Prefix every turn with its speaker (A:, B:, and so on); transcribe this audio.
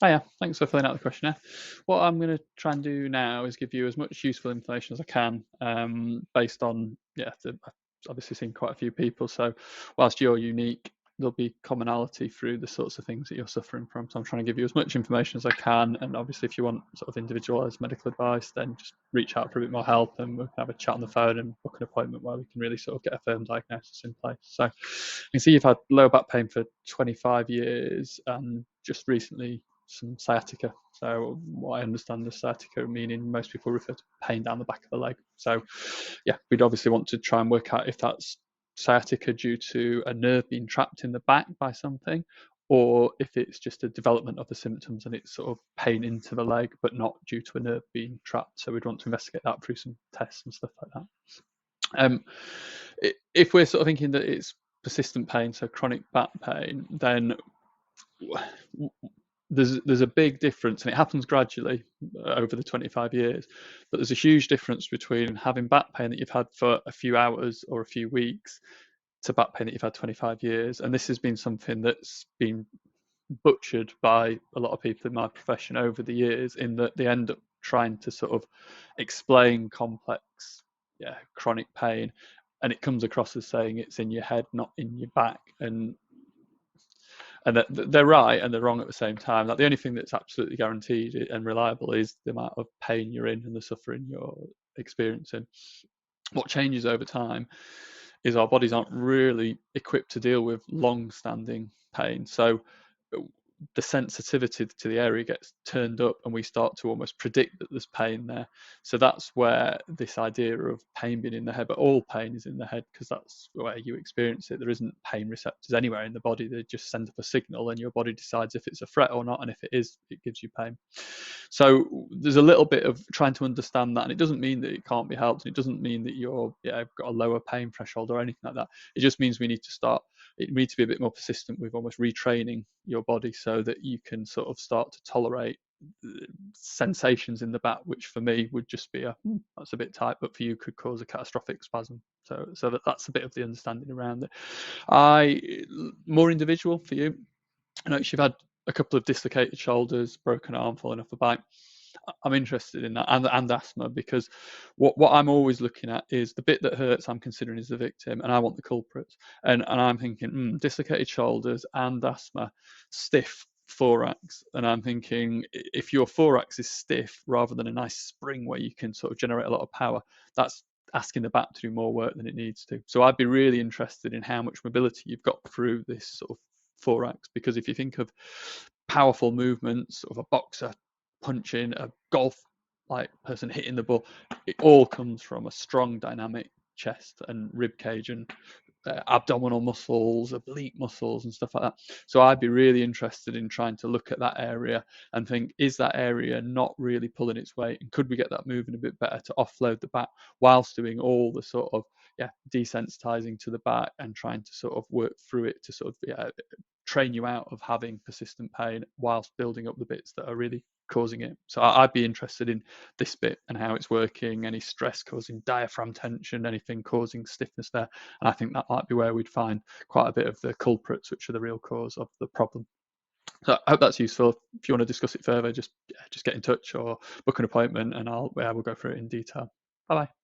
A: Oh yeah, thanks for filling out the questionnaire. What I'm going to try and do now is give you as much useful information as I can, based on I've obviously seen quite a few people. So whilst you're unique, there'll be commonality through the sorts of things that you're suffering from. So I'm trying to give you as much information as I can. And obviously, if you want sort of individualised medical advice, then just reach out for a bit more help, and we can have a chat on the phone and book an appointment where we can really sort of get a firm diagnosis in place. So you can see you've had lower back pain for 25 years, and just recently some sciatica. So what I understand the sciatica meaning, most people refer to pain down the back of the leg. So yeah, we'd obviously want to try and work out if that's sciatica due to a nerve being trapped in the back by something, or if it's just a development of the symptoms and it's sort of pain into the leg, but not due to a nerve being trapped. So we'd want to investigate that through some tests and stuff like that. If we're sort of thinking that it's persistent pain, so chronic back pain, then there's a big difference, and it happens gradually over the 25 years, but there's a huge difference between having back pain that you've had for a few hours or a few weeks to back pain that you've had 25 years. And this has been something that's been butchered by a lot of people in my profession over the years, in that they end up trying to sort of explain complex chronic pain, and it comes across as saying it's in your head, not in your back. And that they're right and they're wrong at the same time. Like, the only thing that's absolutely guaranteed and reliable is the amount of pain you're in and the suffering you're experiencing. What changes over time is our bodies aren't really equipped to deal with long-standing pain. So the sensitivity to the area gets turned up, and we start to almost predict that there's pain there. So that's where this idea of pain being in the head, but all pain is in the head, because that's where you experience it. There isn't pain receptors anywhere in the body. They just send up a signal, and your body decides if it's a threat or not, and if it is, it gives you pain. So there's a little bit of trying to understand that, and it doesn't mean that it can't be helped, and it doesn't mean that you're got a lower pain threshold or anything like that. It just means we need to be a bit more persistent with almost retraining your body, so that you can sort of start to tolerate sensations in the back, which for me would just be that's a bit tight, but for you could cause a catastrophic spasm. So that's a bit of the understanding around it. More individual for you. I know you've had a couple of dislocated shoulders, broken arm, falling off a bike. I'm interested in that, and asthma, because what I'm always looking at is the bit that hurts. I'm considering is the victim, and I want the culprits. And I'm thinking, dislocated shoulders and asthma, stiff thorax, and I'm thinking, if your thorax is stiff rather than a nice spring where you can sort of generate a lot of power, that's asking the back to do more work than it needs to. So I'd be really interested in how much mobility you've got through this sort of thorax, because if you think of powerful movements of a boxer punching, a golf like person hitting the ball, it all comes from a strong dynamic chest and rib cage and abdominal muscles, oblique muscles and stuff like that. So I'd be really interested in trying to look at that area and think, is that area not really pulling its weight, and could we get that moving a bit better to offload the back whilst doing all the sort of desensitizing to the back and trying to sort of work through it to sort of train you out of having persistent pain whilst building up the bits that are really causing it. So I'd be interested in this bit and how it's working, any stress causing diaphragm tension, anything causing stiffness there. And I think that might be where we'd find quite a bit of the culprits, which are the real cause of the problem. So I hope that's useful. If you want to discuss it further, just get in touch or book an appointment, and we'll go through it in detail. Bye bye.